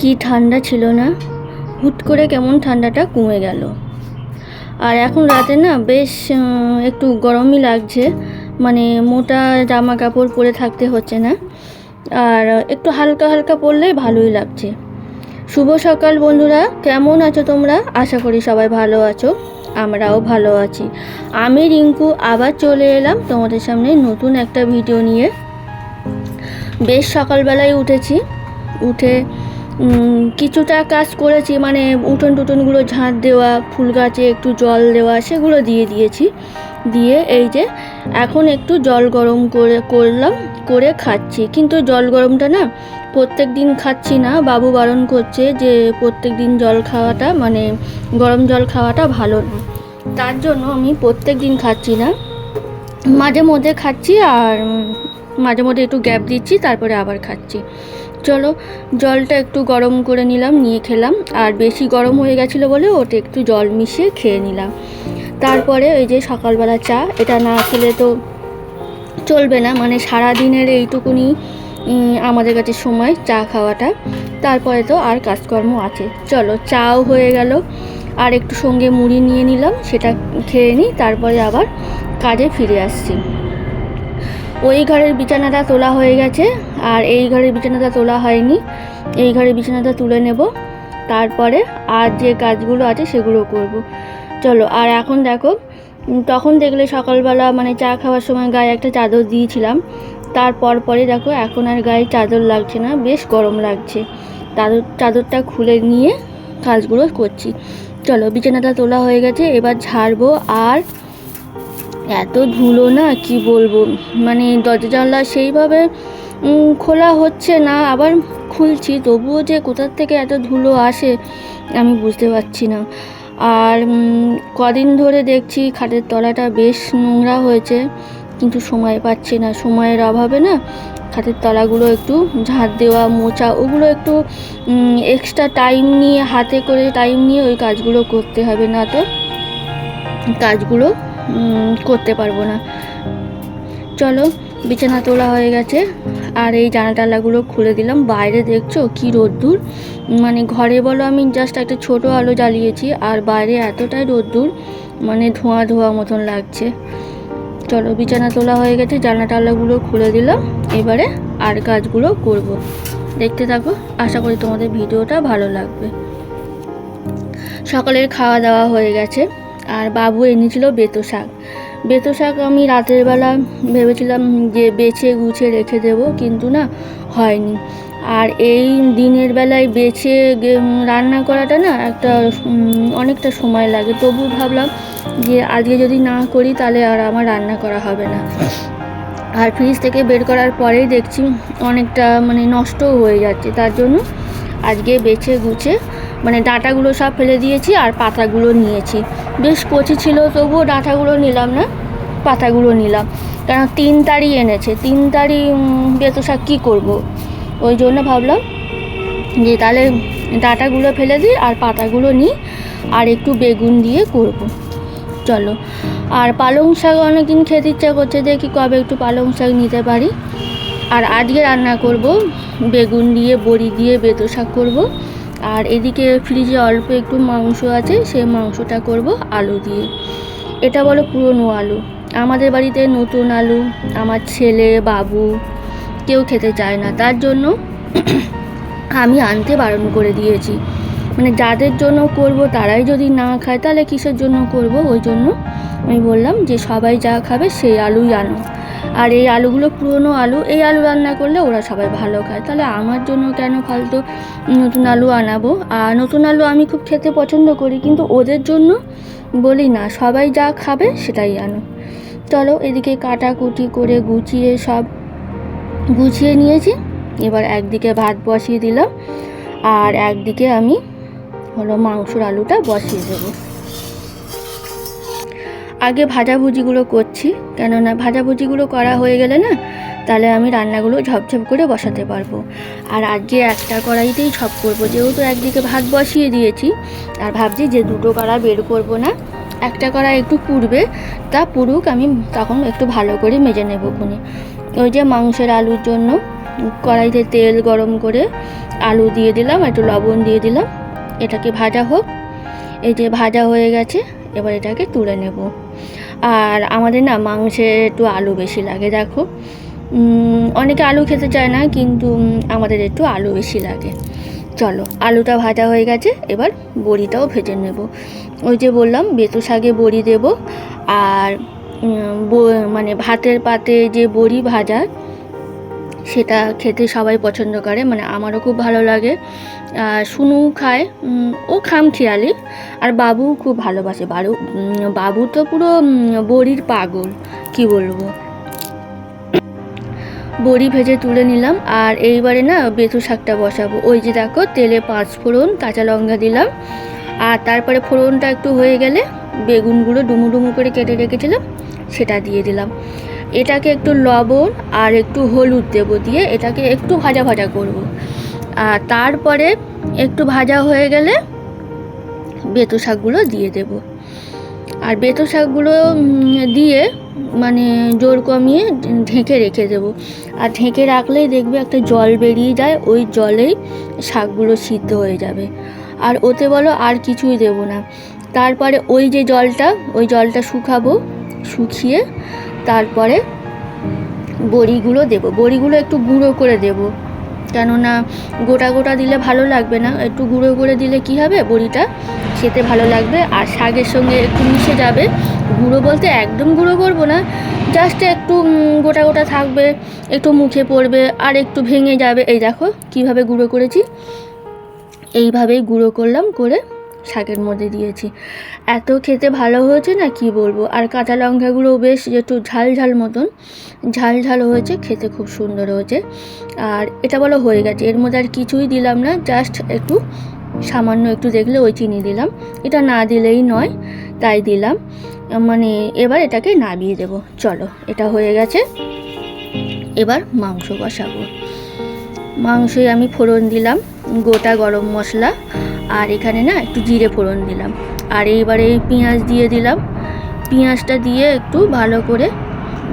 কি ঠান্ডা ছিল না, হুট করে কেমন ঠান্ডাটা কমে গেল। আর এখন রাতে না বেশ একটু গরমই লাগছে, মানে মোটা জামা কাপড় পরে থাকতে হচ্ছে না, আর একটু হালকা হালকা পরলেই ভালোই লাগছে। শুভ সকাল বন্ধুরা, কেমন আছো তোমরা? আশা করি সবাই ভালো আছো, আমরাও ভালো আছি। আমি রিঙ্কু আবার চলে এলাম তোমাদের সামনে নতুন একটা ভিডিও নিয়ে। বেশ সকালবেলায় উঠেছি, উঠে কিছুটা কাজ করেছি, মানে উঠোন টুটনগুলো ঝাঁট দেওয়া, ফুল গাছে একটু জল দেওয়া, সেগুলো দিয়েছি। দিয়ে এই যে এখন একটু জল গরম করে খাচ্ছি। কিন্তু জল গরমটা না প্রত্যেক দিন খাচ্ছি না, বাবু বারণ করছে যে প্রত্যেক দিন জল খাওয়াটা, মানে গরম জল খাওয়াটা ভালো না। তার জন্য আমি প্রত্যেক দিন খাচ্ছি না, মাঝে মধ্যে খাচ্ছি, আর মাঝে মধ্যে একটু গ্যাপ দিচ্ছি, তারপরে আবার খাচ্ছি। চলো জলটা একটু গরম করে নিলাম, নিয়ে খেলাম। আর বেশি গরম হয়ে গেছিলো বলে ওটা একটু জল মিশিয়ে খেয়ে নিলাম। তারপরে ওই যে সকালবেলা চা, এটা না খেলে তো চলবে না, মানে সারাদিনের এইটুকুনি আমাদের কাছে সময় চা খাওয়াটা। তারপরে তো আর কাজকর্ম আছে। চলো চাও হয়ে গেল, আর একটু সঙ্গে মুড়ি নিয়ে নিলাম, সেটা খেয়ে নিই, তারপরে আবার কাজে ফিরে আসছি। ওই ঘরের বিছানাটা তোলা হয়ে গেছে, আর এই ঘরের বিছানাটা তোলা হয়নি। এই ঘরের বিছানাটা তুলে নেব, তারপরে আর যে কাজগুলো আছে সেগুলো করব। চলো, আর এখন দেখো, তখন দেখলে সকালবেলা মানে চা খাওয়ার সময় গায়ে একটা চাদর দিয়েছিলাম, তারপর পরে দেখো এখন আর গায়ে চাদর লাগছে না, বেশ গরম লাগছে। চাদরটা খুলে নিয়ে কাজগুলো করছি। চলো বিছানাটা তোলা হয়ে গেছে, এবার ঝাড়বো। আর এত ধুলো না, কি বলবো, মানে দরজা জানলা সেইভাবে খোলা হচ্ছে না, আবার খুলছি, তবুও যে কোথার থেকে এত ধুলো আসে আমি বুঝতে পারছি না। আর কদিন ধরে দেখছি খাটের তলাটা বেশ নোংরা হয়েছে, কিন্তু সময় পাচ্ছি না, সময়ের অভাবে না খাটের তলাগুলো একটু ঝাঁট দেওয়া, মোছা, ওগুলো একটু এক্সট্রা টাইম নিয়ে, হাতে করে টাইম নিয়ে ওই কাজগুলো করতে হবে, না তো কাজগুলো করতে পারবো না। চলো বিছানা তোলা হয়ে গেছে, আর এই জানাটালাগুলো খুলে দিলাম। বাইরে দেখছো কি রোদ্দুর, মানে ঘরে বলো আমি জাস্ট একটা ছোট আলো জ্বালিয়েছি, আর বাইরে এতটাই রোদ্দুর, মানে ধোঁয়া ধোঁয়া মতন লাগছে। চলো বিছানা তোলা হয়ে গেছে, জানাটালাগুলো খুলে দিলাম, এবারে আর কাজগুলো করব। দেখতে থাকো, আশা করি তোমাদের ভিডিওটা ভালো লাগবে। সকালের খাওয়া দাওয়া হয়ে গেছে, আর বাবু এনেছিল বেতো শাক। বেতো শাক আমি রাতের বেলা ভেবেছিলাম যে বেছে গুছিয়ে রেখে দেব, কিন্তু না হয়নি। আর এই দিনের বেলায় বেছে রান্না করাটা না অনেকটা সময় লাগে, তবু ভাবলাম যে আজকে যদি না করি তাহলে আর আমার রান্না করা হবে না। আর ফ্রিজ থেকে বের করার পরেই দেখছি অনেকটা মানে নষ্টও হয়ে যাচ্ছে, তার জন্য আজকে বেছে গুছে মানে ডাঁটাগুলো সব ফেলে দিয়েছি, আর পাতাগুলো নিয়েছি। বেশ কচি ছিল, তবুও ডাঁটাগুলো নিলাম না, পাতাগুলো নিলাম, কারণ 3 তারি এনেছে, 3 তারি বেতো শাক কী করবো, ওই জন্য ভাবলাম যে তাহলে ডাঁটাগুলো ফেলে দিই আর পাতাগুলো নিই, আর একটু বেগুন দিয়ে করব। চলো, আর পালং শাক অনেকদিন খেতে ইচ্ছা করছে, দেখি কবে একটু পালং শাক নিতে পারি। আর আজকে রান্না করব বেগুন দিয়ে, বড়ি দিয়ে বেতো শাক করব। আর এদিকে ফ্রিজে অল্প একটু মাংস আছে, সেই মাংসটা করব আলু দিয়ে। এটা বলো পুরনো আলু, আমাদের বাড়িতে নতুন আলু আমার ছেলে বাবু কেউ খেতে চায় না, তার জন্য আমি আনতে বারণ করে দিয়েছি। মানে যাদের জন্য করব তারাই যদি না খায় তাহলে কিসের জন্য করব, ওই জন্য আমি বললাম যে সবাই যা খাবে সেই আলুই আনো। আর এই আলুগুলো পুরনো আলু, এই আলু রান্না করলে ওরা সবাই ভালো খায়, তাহলে আমার জন্য কেন ফালতু নতুন আলু আনাবো। আর নতুন আলু আমি খুব খেতে পছন্দ করি, কিন্তু ওদের জন্য বলি না, সবাই যা খাবে সেটাই আনো। চলো এদিকে কাটাকুটি করে সব গুছিয়ে নিয়েছি, এবার একদিকে ভাত বসিয়ে দিলাম, আর একদিকে আমি মাংসর আলুটা বসিয়ে দেবো। আগে ভাজাভুজিগুলো করছি, কেননা ভাজাভুজিগুলো করা হয়ে গেলে না তাহলে আমি রান্নাগুলো ঝপঝপ করে বসাতে পারবো। আর আজকে একটা কড়াইতেই ঝপ করবো, যেহেতু একদিকে ভাত বসিয়ে দিয়েছি, আর ভাবছি যে 2টো কড়াই বের করবো না, একটা কড়াই একটু পুড়বে, তা পুড়ুক, আমি তখন একটু ভালো করে মেজে নেবো খুনি। ওই যে মাংসের আলুর জন্য কড়াইতে তেল গরম করে আলু দিয়ে দিলাম, একটু লবণ দিয়ে দিলাম, এটাকে ভাজা হোক। এই যে ভাজা হয়ে গেছে, এবার এটাকে তুলে নেব। আর আমাদের না মাংসে একটু আলু বেশি লাগে, দেখো অনেকে আলু খেতে চায় না, কিন্তু আমাদের একটু আলু বেশি লাগে। চলো, আলুটা ভাজা হয়ে গেছে, এবার বড়িটাও ভেজে নেব। ওই যে বললাম বেতো শাকে বড়ি দেব, আর মানে ভাতের পাতে যে বড়ি ভাজা, সেটা খেতে সবাই পছন্দ করে, মানে আমারও খুব ভালো লাগে। সুনু খায়, ও খামখেয়ালি, আর বাবু খুব ভালোবাসে। বাবু তো পুরো বড়ির পাগল, কি বলবো। বড়ি ভেজে তুলে নিলাম, আর এইবারে না বেথু শাকটা বসাবো। ওই যে দেখো তেলে 5 ফোড়ন, কাঁচা লঙ্কা দিলাম, আর তারপরে ফোড়নটা একটু হয়ে গেলে বেগুনগুলো ডুমু ডুমু করে কেটে রেখেছিলাম সেটা দিয়ে দিলাম। এটাকে একটু লবণ আর একটু হলুদ দেবো, দিয়ে এটাকে একটু ভাজা ভাজা করব। আর তারপরে একটু ভাজা হয়ে গেলে বেতো শাকগুলো দিয়ে দেব। আর বেতো শাকগুলো দিয়ে মানে জোর কমিয়ে ঢেকে রেখে দেবো। আর ঢেকে রাখলেই দেখবে একটা জল বেরিয়ে যায়, ওই জলেই শাকগুলো সিদ্ধ হয়ে যাবে। আর ওতে বলো আর কিছুই দেব না। তারপরে ওই যে ওই জলটা শুকাবো, শুকিয়ে তারপরে বড়িগুলো দেব। বড়িগুলো একটু গুঁড়ো করে দেব, কেননা গোটা গোটা দিলে ভালো লাগবে না, একটু গুঁড়ো করে দিলে কি হবে, বড়িটা খেতে ভালো লাগবে আর শাকের সঙ্গে একটু মিশে যাবে। গুঁড়ো বলতে একদম গুঁড়ো করবো না, জাস্ট একটু গোটা গোটা থাকবে, একটু মুখে পড়বে আর একটু ভেঙে যাবে। এই দেখো কিভাবে গুঁড়ো করেছি, এইভাবেই গুঁড়ো করলাম, করে শাকের মধ্যে দিয়েছি। এত খেতে ভালো হয়েছে না, কি বলবো। আর কাঁচা লঙ্কাগুলো বেশ একটু ঝাল ঝাল মতন ঝাল ঝাল হয়েছে, খেতে খুব সুন্দর হয়েছে। আর এটা বলো হয়ে গেছে, এর মধ্যে আর কিছুই দিলাম না, জাস্ট একটু সামান্য একটু দেখলে ওই চিনি দিলাম, এটা না দিলেই নয়, তাই দিলাম। মানে এবার এটাকে নামিয়ে দেব। চলো, এটা হয়ে গেছে, এবার মাংস কষাবো। মাংসে আমি ফোড়ন দিলাম গোটা গরম মশলা, আর এখানে না একটু জিরে ফোড়ন দিলাম, আর এইবারে এই পেঁয়াজ দিয়ে দিলাম। পেঁয়াজটা দিয়ে একটু ভালো করে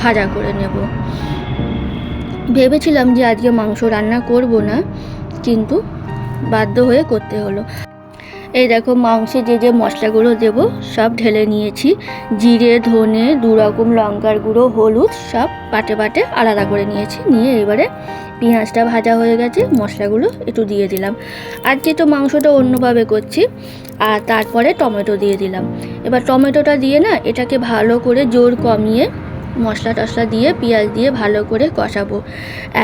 ভাজা করে নেব। ভেবেছিলাম যে আজকে মাংস রান্না করব না, কিন্তু বাধ্য হয়ে করতে হলো। এই দেখো মাংসে যে যে মশলাগুলো দেব সব ঢেলে নিয়েছি। জিরে, ধনে, 2 রকম লঙ্কার গুঁড়ো, হলুদ সব পাটে পাটে আলাদা করে নিয়েছি। নিয়ে এবারে পেঁয়াজটা ভাজা হয়ে গেছে, মশলাগুলো একটু দিয়ে দিলাম। আজকে তো মাংসটা অন্যভাবে করছি। আর তারপরে টমেটো দিয়ে দিলাম। এবার টমেটোটা দিয়ে না এটাকে ভালো করে জোর কমিয়ে মশলা টশলা দিয়ে পেঁয়াজ দিয়ে ভালো করে কষাবো।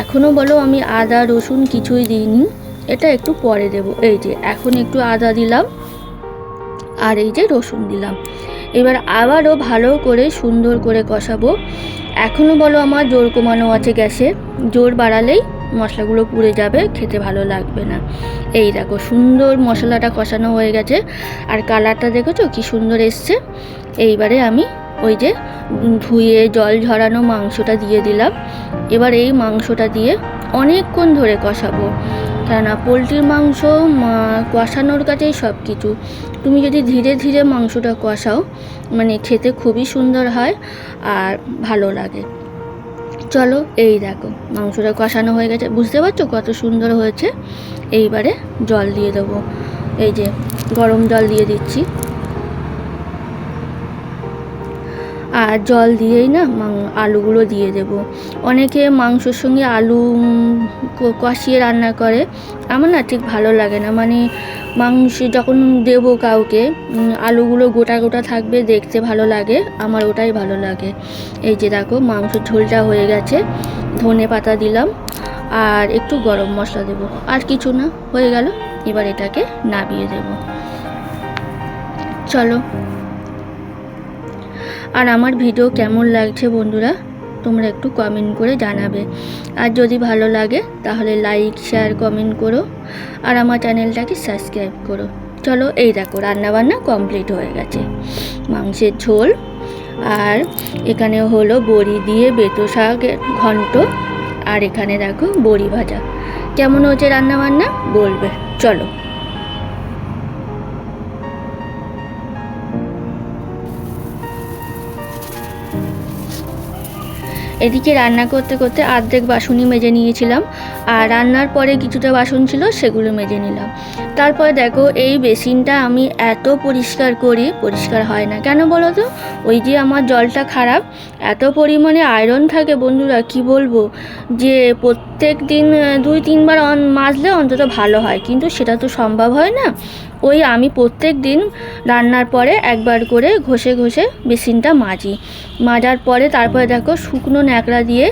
এখনও বলো আমি আদা রসুন কিছুই দিইনি, এটা একটু পরে দেব। এই যে এখন একটু আদা দিলাম, আর এই যে রসুন দিলাম। এবার আবারও ভালো করে সুন্দর করে কষাবো। এখনও বলো আমার জোর কমানো আছে গ্যাসে, জোর বাড়ালেই মশলাগুলো পুড়ে যাবে, খেতে ভালো লাগবে না। এই দেখো সুন্দর মশলাটা কষানো হয়ে গেছে, আর কালারটা দেখেছো কি সুন্দর এসছে। এইবারে আমি ওই যে ধুয়ে জল ঝরানো মাংসটা দিয়ে দিলাম। এবার এই মাংসটা দিয়ে অনেকক্ষণ ধরে কষাবো, কেননা পোলট্রির মাংস কষানোর কাছেই সব কিছু। তুমি যদি ধীরে ধীরে মাংসটা কষাও, মানে খেতে খুবই সুন্দর হয় আর ভালো লাগে। চলো, এই দেখো মাংসটা কষানো হয়ে গেছে, বুঝতে পারছো কত সুন্দর হয়েছে। এইবারে জল দিয়ে দেবো, এই যে গরম জল দিয়ে দিচ্ছি। আর জল দিয়েই না আলুগুলো দিয়ে দেব। অনেকে মাংসর সঙ্গে আলু কষিয়ে রান্না করে, আমার না ঠিক ভালো লাগে না। মানে মাংস যখন দেব কাউকে, আলুগুলো গোটা গোটা থাকবে, দেখতে ভালো লাগে, আমার ওটাই ভালো লাগে। এই যে দেখো মাংসের ঝোলটা হয়ে গেছে, ধনে পাতা দিলাম আর একটু গরম মশলা দেব, আর কিছু না, হয়ে গেল। এবার এটাকে নামিয়ে দেব। চলো, আর আমার ভিডিও কেমন লাগছে বন্ধুরা তোমরা একটু কমেন্ট করে জানাবে। আর যদি ভালো লাগে তাহলে লাইক, শেয়ার, কমেন্ট করো, আর আমার চ্যানেলটাকে সাবস্ক্রাইব করো। চলো, এই দেখো রান্নাবান্না কমপ্লিট হয়ে গেছে। মাংসের ঝোল, আর এখানে হলো বড়ি দিয়ে বেতো শাকের ঘন্ট, আর এখানে দেখো বড়ি ভাজা। কেমন হচ্ছে রান্নাবান্না বলবে। চলো। এদিকে রান্না করতে করতে অর্ধেক বাসনই মেজে নিয়েছিলাম, আর রান্নার পরে কিছুটা বাসন ছিল সেগুলো মেজে নিলাম। তারপরে দেখো এই বেসিনটা আমি এত পরিষ্কার করি, পরিষ্কার হয় না কেন বলো তো? ওই যে আমার জলটা খারাপ, এত পরিমাণে আয়রন থাকে বন্ধুরা, কি বলবো, যে প্রত্যেক দিন 2-3 বার মাজলে অন্তত ভালো হয়, কিন্তু সেটা তো সম্ভব হয় না। ওই আমি প্রত্যেক দিন রান্নার পরে একবার করে ঘষে ঘষে বেসিনটা মাজি। মাজার পরে তারপরে দেখো শুকনো ন্যাকড়া দিয়ে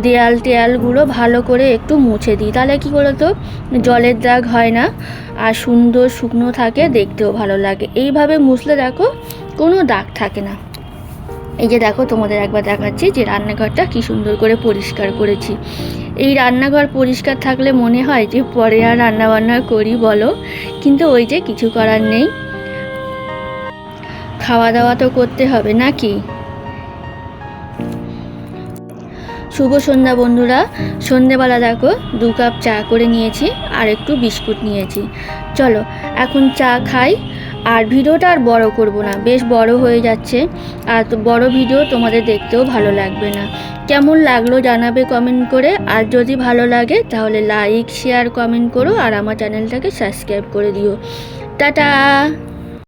দেয়াল টেয়ালগুলো ভালো করে একটু মুছে দিই, তাহলে কী বলো তো, জলের দাগ হয় না আর সুন্দর শুকনো থাকে, দেখতেও ভালো লাগে। এইভাবে মুছলে দেখো কোনো দাগ থাকে না। এই যে দেখো তোমাদের একবার দেখাচ্ছি যে রান্নাঘরটা কি সুন্দর করে পরিষ্কার করেছি। এই রান্নাঘর পরিষ্কার থাকলে মনে হয় যে পরে আর রান্নাবান্না করি বলো, কিন্তু ওই যে কিছু করার নেই, খাওয়া দাওয়া তো করতে হবে নাকি। শুভ সন্ধ্যা বন্ধুরা। সন্ধেবেলা দেখো 2 কাপ চা করে নিয়েছি আর একটু বিস্কুট নিয়েছি। চলো এখন চা খাই। আর ভিডিওটা আর বড় করব না, বেশ বড় হয়ে যাচ্ছে, আর বড় ভিডিও তোমাদের দেখতেও ভালো লাগবে না। কেমন লাগলো জানাবে কমেন্ট করে, আর যদি ভালো লাগে তাহলে লাইক শেয়ার কমেন্ট করো, আর আমার চ্যানেলটাকে সাবস্ক্রাইব করে দিও। টাটা।